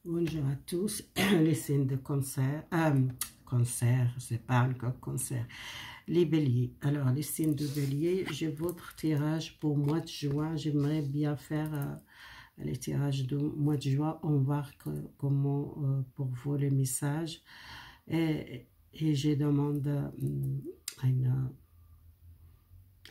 Bonjour à tous, les signes de cancer, c'est pas encore cancer, les béliers. Alors, les signes de bélier, j'ai votre tirage pour mois de juin. J'aimerais bien faire les tirages de mois de juin. On va voir comment pour vous les messages. Et je demande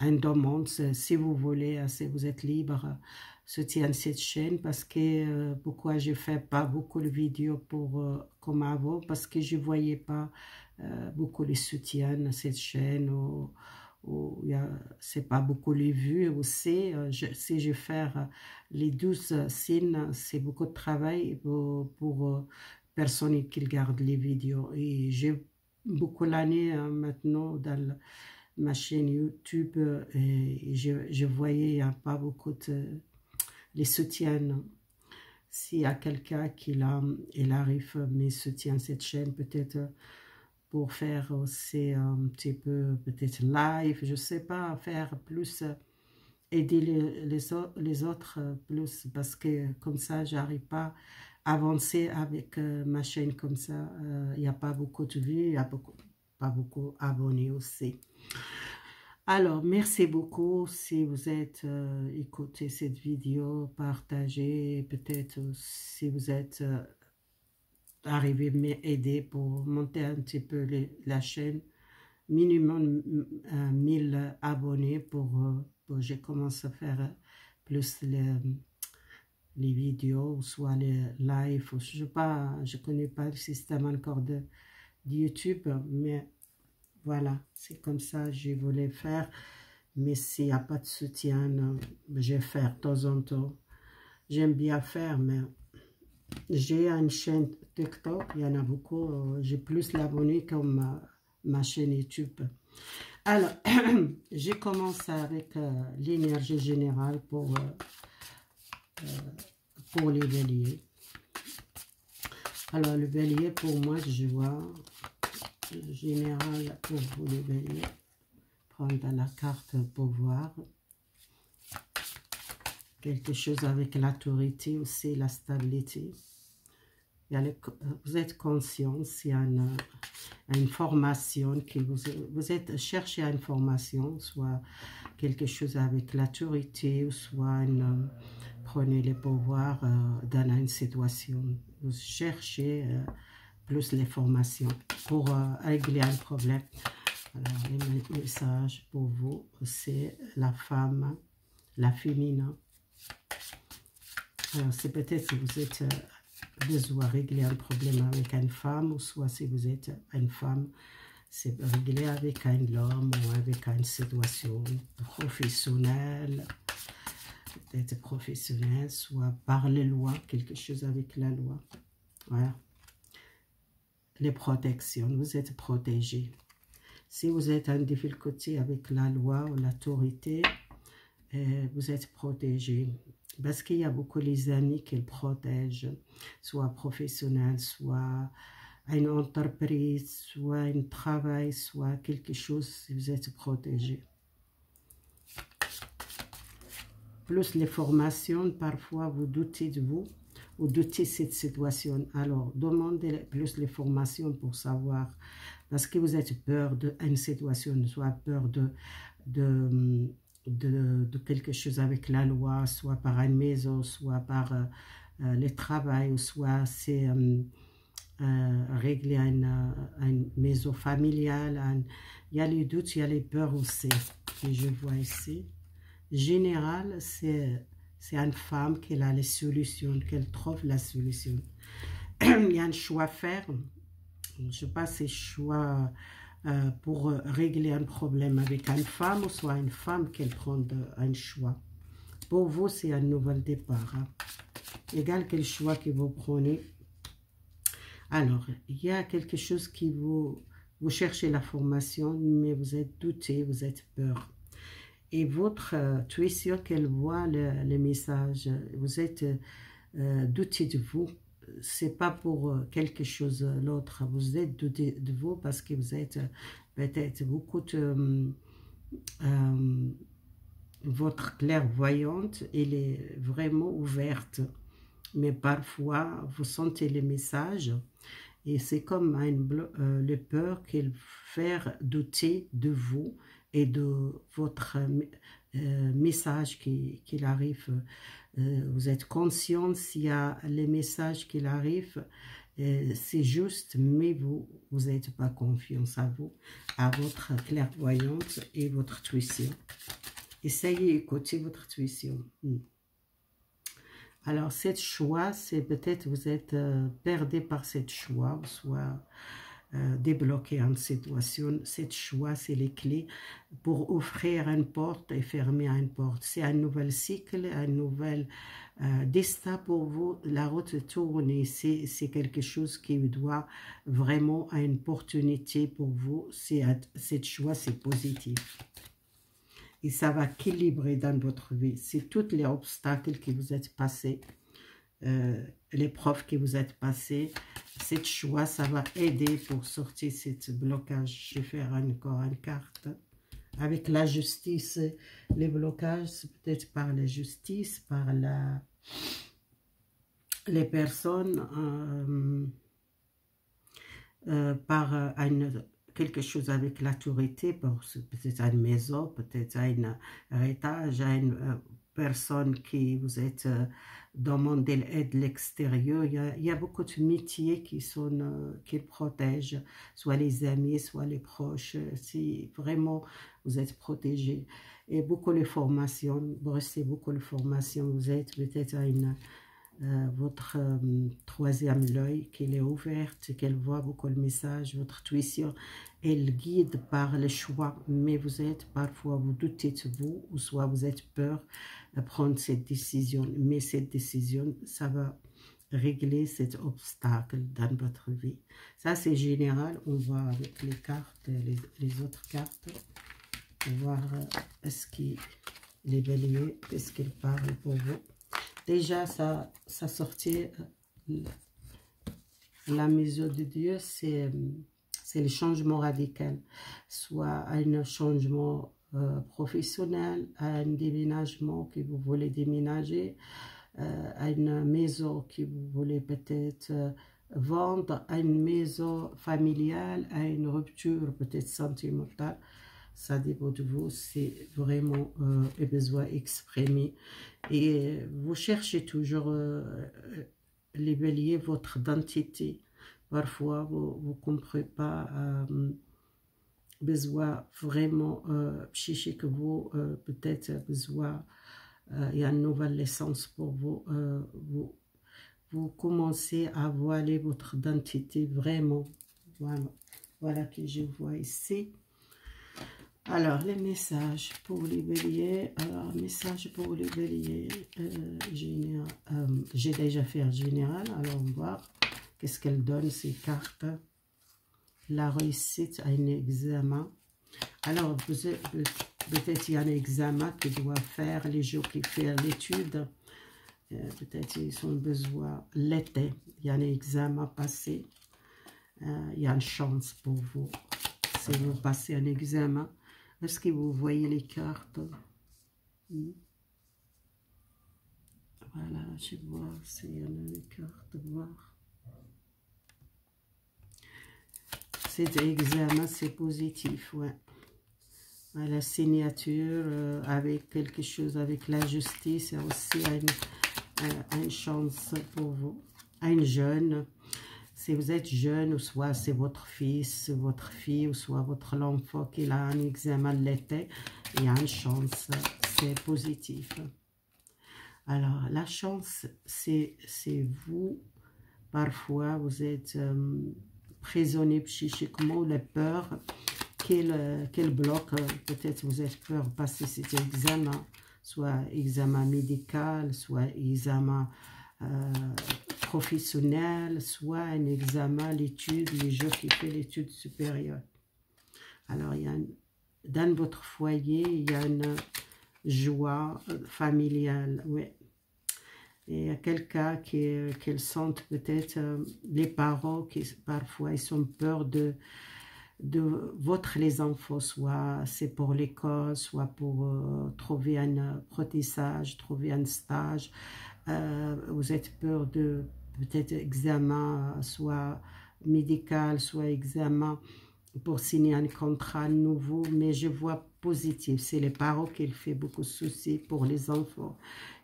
une demande, si vous voulez, si vous êtes libre, soutiens cette chaîne parce que pourquoi je fais pas beaucoup de vidéos pour comme avant, parce que je voyais pas beaucoup les soutiens à cette chaîne, ou c'est pas beaucoup les vues aussi. Si je fais les 12 signes, c'est beaucoup de travail pour personne qui regarde les vidéos, et j'ai beaucoup l'année maintenant dans ma chaîne YouTube, et je voyais il n'y a pas beaucoup de les soutiens. S'il y a quelqu'un il arrive me soutient cette chaîne, peut-être pour faire aussi un petit peu, peut-être live, je sais pas, faire plus, aider les autres plus, parce que comme ça, j'arrive pas à avancer avec ma chaîne comme ça. Il n'y a pas beaucoup de vues, il n'y a pas beaucoup d'abonnés aussi. Alors, merci beaucoup si vous êtes écouté cette vidéo, partagez, peut-être si vous êtes arrivé à m'aider pour monter un petit peu la chaîne, minimum 1000 abonnés pour je commence à faire plus les vidéos, soit les lives, je sais pas, je connais pas le système encore de YouTube, mais voilà, c'est comme ça je voulais faire. Mais s'il n'y a pas de soutien, je vais faire de temps en temps. J'aime bien faire, mais j'ai une chaîne TikTok, il y en a beaucoup. J'ai plus d'abonnés que ma chaîne YouTube. Alors, j'ai commencé avec l'énergie générale pour les béliers. Alors, le bélier, pour moi, je vois général pour vous les béliers. Prendre la carte pour voir quelque chose avec l'autorité aussi, la stabilité. Vous êtes conscient, il y a une formation que vous êtes cherché à une formation, soit quelque chose avec l'autorité, ou soit prenez les pouvoirs dans une situation. Vous cherchez plus les formations pour régler un problème. Alors, les messages pour vous, c'est la femme, la féminin. Alors, c'est peut-être si vous êtes besoin de régler un problème avec une femme, ou soit si vous êtes une femme, c'est régler avec un homme ou avec une situation professionnelle, peut-être professionnelle, soit par les lois, quelque chose avec la loi. Voilà. Les protections, vous êtes protégé. Si vous êtes en difficulté avec la loi ou l'autorité, vous êtes protégé. Parce qu'il y a beaucoup les amis qui le protègent, soit professionnels, soit une entreprise, soit un travail, soit quelque chose, vous êtes protégé. Plus les formations, parfois vous doutez de vous, ou doutez de cette situation. Alors, demandez plus les formations pour savoir, parce que vous êtes peur d'une situation, soit peur de quelque chose avec la loi, soit par une maison, soit par le travail, ou soit c'est régler une maison familiale. Il y a les doutes, il y a les peurs aussi, que je vois ici. Général, c'est une femme qui a les solutions, qu'elle trouve la solution. Il y a un choix à faire. Je ne sais pas si choix pour régler un problème avec une femme, ou soit une femme qui prend un choix. Pour vous, c'est un nouvel départ. Hein. Égal quel choix que vous prenez. Alors, il y a quelque chose qui vous cherchez la formation, mais vous êtes douté, vous êtes peur. Et votre intuition qu'elle voit le message, vous êtes douté de vous. C'est pas pour quelque chose l'autre, vous êtes douté de vous parce que vous êtes peut-être beaucoup de votre clairvoyante, elle est vraiment ouverte mais parfois vous sentez les messages et c'est comme le peur qu'il faire douter de vous et de votre message qu'il arrive. Vous êtes conscient s'il y a les messages qui arrivent, c'est juste, mais vous n'êtes pas confiance à vous, à votre clairvoyance et votre intuition. Essayez d'écouter votre intuition. Alors, cette choix, c'est peut-être vous êtes perdu par cette choix, soit débloqué en situation. Cette choix, c'est les clés pour ouvrir une porte et fermer une porte. C'est un nouvel cycle, un nouvel destin pour vous. La route tourne, c'est quelque chose qui doit vraiment une opportunité pour vous. Cette choix, c'est positif. Et ça va équilibrer dans votre vie. C'est tous les obstacles que vous êtes passés, l'épreuve que vous êtes passée. Cette choix, ça va aider pour sortir ce blocage. Je vais faire encore une carte. Avec la justice, les blocages, c'est peut-être par la justice, par les personnes, par quelque chose avec l'autorité, peut-être à une maison, peut-être à un héritage, à une personne qui vous êtes demandé l'aide de l'extérieur. Il y a beaucoup de métiers qui protègent, soit les amis, soit les proches. Si vraiment vous êtes protégé. Et beaucoup de formations, c'est beaucoup de formations. Vous êtes peut-être à votre troisième œil, qu'elle est ouverte, qu'elle voit beaucoup de messages, votre intuition, elle guide par le choix, mais vous êtes parfois, vous doutez de vous, ou soit vous êtes peur de prendre cette décision, mais cette décision, ça va régler cet obstacle dans votre vie. Ça, c'est général, on voit avec les cartes, les autres cartes, pour voir est-ce qu'il est bélier, qu'est-ce qu'il parle pour vous. Déjà, ça sortait, la mesure de Dieu, c'est le changement radical, soit un changement professionnel, un déménagement que vous voulez déménager, à une maison que vous voulez peut-être vendre, à une maison familiale, à une rupture peut-être sentimentale. Ça dépend de vous, c'est vraiment un besoin exprimé. Et vous cherchez toujours, les béliers, votre identité. Parfois, vous ne comprenez pas, besoin vraiment, psychique, vous, peut-être besoin, il y a une nouvelle essence pour vous. Vous commencez à voiler votre identité vraiment. Voilà que je vois ici. Alors, les messages pour les béliers. Alors, message pour les béliers. J'ai déjà fait un général. Alors, on va voir qu'est-ce qu'elle donne, ces cartes. La réussite à un examen. Alors, peut-être il y a un examen qu'il doit faire, les jours qui fait l'étude. Peut-être ils ont besoin l'été. Il y a un examen passé. Il y a une chance pour vous. Si vous passez un examen. Est-ce que vous voyez les cartes? Voilà, je vois s'il y en a les cartes, voir. Cet examen, c'est positif, ouais. La signature, avec quelque chose, avec la justice, il y a aussi une chance pour vous. Un jeune. Si vous êtes jeune, ou soit c'est votre fils, votre fille, ou soit votre enfant qui a un examen de l'été, il y a une chance, c'est positif. Alors, la chance, c'est vous, parfois, vous êtes prisonnier psychiquement, la peur qu'elle bloque, peut-être vous êtes peur de passer cet examen, soit examen médical, soit examen professionnel, soit un examen, l'étude, les jours qui fait l'étude supérieure. Alors, dans votre foyer, il y a une joie familiale, oui. Et il y a quelqu'un qui sente peut-être, les parents qui parfois ils ont peur de votre les enfants, soit c'est pour l'école, soit pour trouver un apprentissage, trouver un stage, vous êtes peur de peut-être examen, soit médical, soit examen pour signer un contrat nouveau, mais je vois positif. C'est les parents qui fait beaucoup de soucis pour les enfants,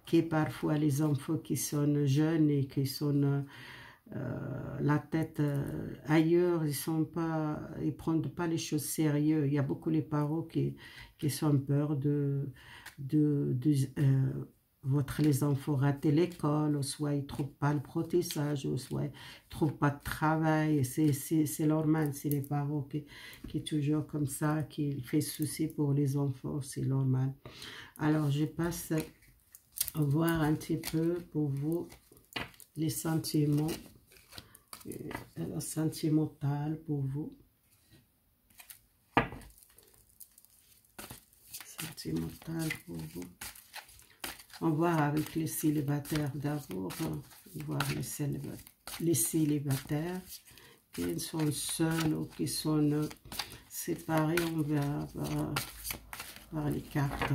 qui parfois les enfants qui sont jeunes et qui sont la tête ailleurs, ils prennent pas les choses sérieux. Il y a beaucoup les parents qui sont peur les enfants rater l'école, ou soit ils trouvent pas le protissage, ou soit ils trouvent pas de travail. C'est normal, c'est les parents qui toujours comme ça, qui fait souci pour les enfants, c'est normal. Alors je passe à voir un petit peu pour vous les sentiments. Alors, sentimental pour vous. Sentimental pour vous. On va voir avec les célibataires d'abord. On va voir les célibataires qui sont seuls ou qui sont séparés. On va voir les cartes.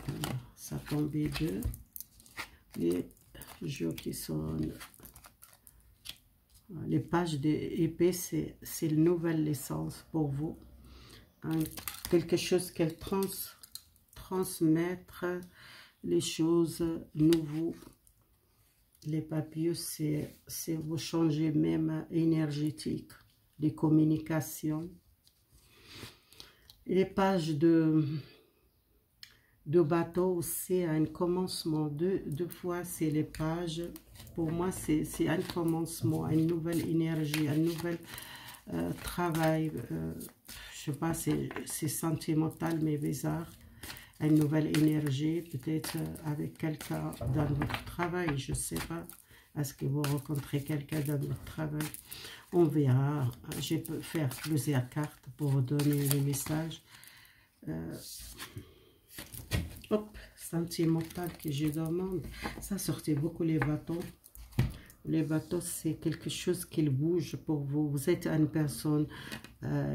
Alors, ça tombe deux. Les jeux qui sont les pages d'épée, c'est une nouvelle naissance pour vous, quelque chose qu'elle transmettre les choses nouveaux. Les papiers, c'est vous changer même énergétique, les communications. Les pages de bateau, c'est un commencement. Deux fois, c'est les pages. Pour moi, c'est un commencement, une nouvelle énergie, un nouvel travail. Je sais pas, c'est sentimental, mais bizarre. Une nouvelle énergie, peut-être avec quelqu'un dans votre travail, je sais pas. Est-ce que vous rencontrez quelqu'un dans votre travail? On verra. Je peux faire plusieurs cartes pour donner le message. Hop, sentimental que je demande. Ça sortait beaucoup les bateaux. Les bateaux, c'est quelque chose qui bouge pour vous. Vous êtes une personne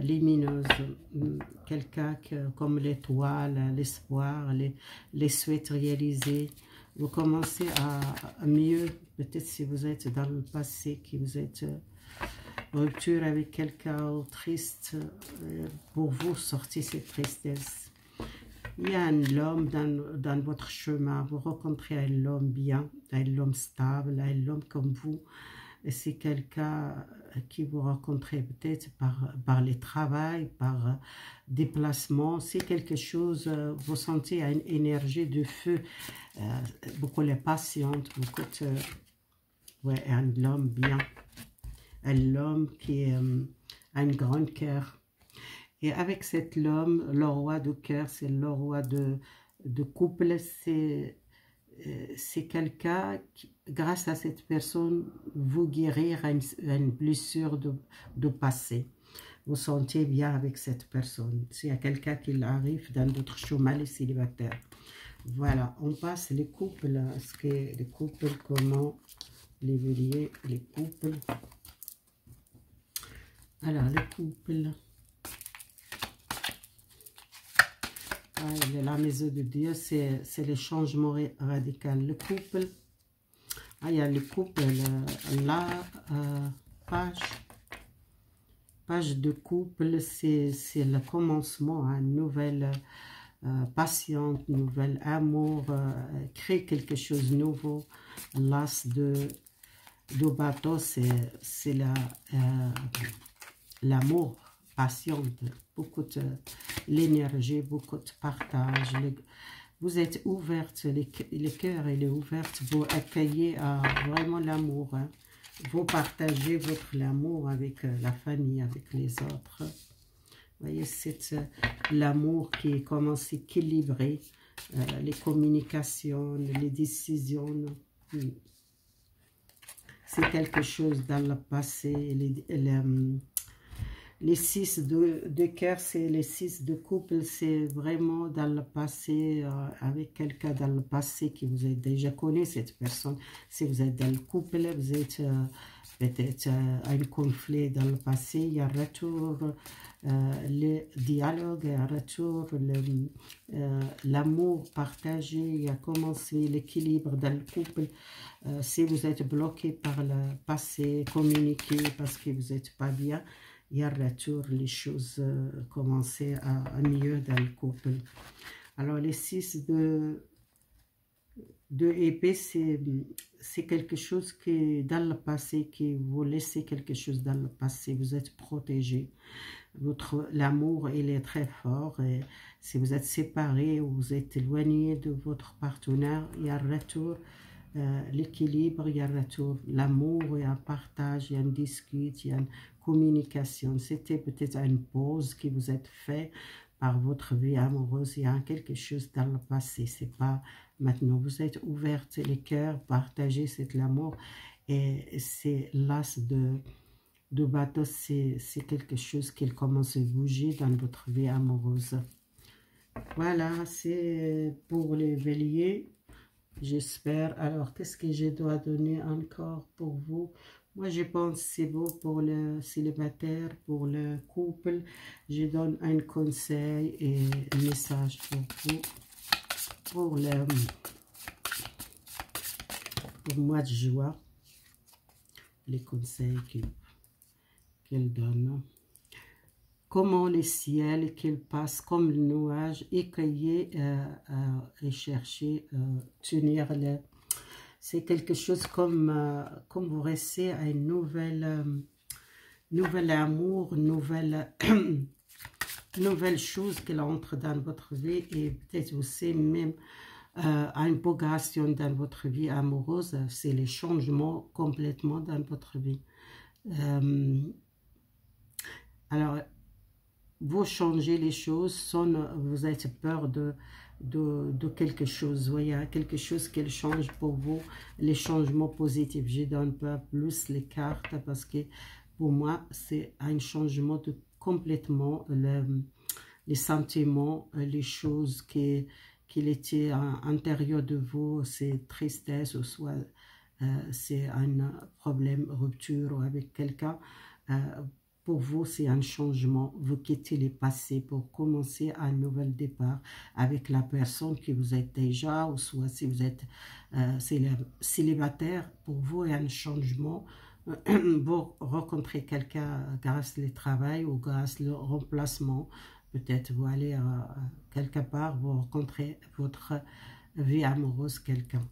lumineuse, quelqu'un comme l'étoile, l'espoir, les souhaits réalisés. Vous commencez à mieux, peut-être si vous êtes dans le passé, que vous êtes rupture avec quelqu'un triste, pour vous sortir cette tristesse. Il y a un homme dans votre chemin, vous rencontrez un homme bien, un homme stable, un homme comme vous. C'est quelqu'un qui vous rencontrez peut-être par le travail, par déplacement. C'est quelque chose, vous sentez une énergie de feu, beaucoup les patiente, beaucoup ouais, un homme bien, un homme qui a un grand cœur. Et avec cet homme, le roi de cœur, c'est le roi de couple, c'est quelqu'un qui, grâce à cette personne, vous guérir une blessure de passé. Vous sentez bien avec cette personne. S'il y a quelqu'un qui arrive dans votre chemin, les célibataires. Voilà, on passe les couples. Est-ce que les couples, comment l'évaluer, les couples? Alors, les couples. La maison de Dieu, c'est le changement radical. Le couple, il y a le couple, la page de couple, c'est le commencement, une nouvelle patiente, nouvel amour, créer quelque chose de nouveau. L'as de bateau, c'est l'amour. Patiente, beaucoup de l'énergie, beaucoup de partage. Vous êtes ouverte, le cœur il est ouvert pour accueillir vraiment l'amour. Hein. Vous partagez votre amour avec la famille, avec les autres. Vous voyez, c'est l'amour qui commence à s'équilibrer, les communications, les décisions. C'est quelque chose dans le passé, Les 6 de cœur, c'est les 6 de couple, c'est vraiment dans le passé, avec quelqu'un dans le passé qui vous a déjà connu, cette personne. Si vous êtes dans le couple, vous êtes peut-être un conflit dans le passé, il y a un retour, le dialogue, il y a un retour, l'amour partagé, il a commencé l'équilibre dans le couple. Si vous êtes bloqué par le passé, communiqué parce que vous n'êtes pas bien, il y a un retour, les choses commencent à mieux dans le couple. Alors les 6 de épée, c'est quelque chose qui dans le passé, qui vous laissez quelque chose dans le passé, vous êtes protégé. L'amour, il est très fort. Et si vous êtes séparé ou vous êtes éloigné de votre partenaire, il y a un retour, l'équilibre, il y a un retour, l'amour, il y a un partage, il y a une discute, il y a une communication. C'était peut-être une pause qui vous êtes fait par votre vie amoureuse. Il y a quelque chose dans le passé, c'est pas maintenant. Vous êtes ouverte, les cœurs, partagez cet amour. Et c'est l'as de bateau, c'est quelque chose qui commence à bouger dans votre vie amoureuse. Voilà, c'est pour les béliers. J'espère. Alors, qu'est-ce que je dois donner encore pour vous? Moi, je pense que c'est beau pour le célibataire, pour le couple. Je donne un conseil et un message pour vous. Pour le mois de juin, les conseils qu'elle donne. Comment le ciel qu'il passe comme le nuage, écueiller et chercher, tenir le... C'est quelque chose comme vous restez à une nouvel amour, nouvelle chose qui entre dans votre vie et peut-être aussi même une progression dans votre vie amoureuse. C'est les changements complètement dans votre vie. Alors, vous changez les choses sans vous avez peur de quelque chose. Vous voyez, quelque chose qui change pour vous, les changements positifs. Je donne pas plus les cartes parce que pour moi, c'est un changement de complètement les sentiments, les choses qu'il était à l'intérieur de vous, c'est tristesse ou soit c'est un problème, rupture avec quelqu'un. Pour vous, c'est un changement. Vous quittez le passé pour commencer un nouvel départ avec la personne que vous êtes déjà, ou soit si vous êtes célibataire, pour vous, il y a un changement. Vous rencontrez quelqu'un grâce au travail ou grâce au remplacement. Peut-être vous allez quelque part, vous rencontrez votre vie amoureuse, quelqu'un.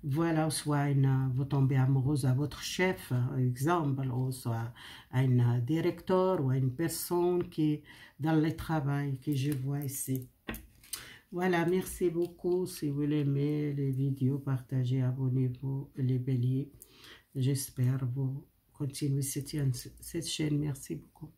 Voilà, soit vous tombez amoureuse à votre chef, par exemple, ou soit un directeur ou une personne qui est dans le travail que je vois ici. Voilà, merci beaucoup. Si vous aimez les vidéos, partagez, abonnez-vous, les béliers. J'espère vous continuer cette chaîne. Merci beaucoup.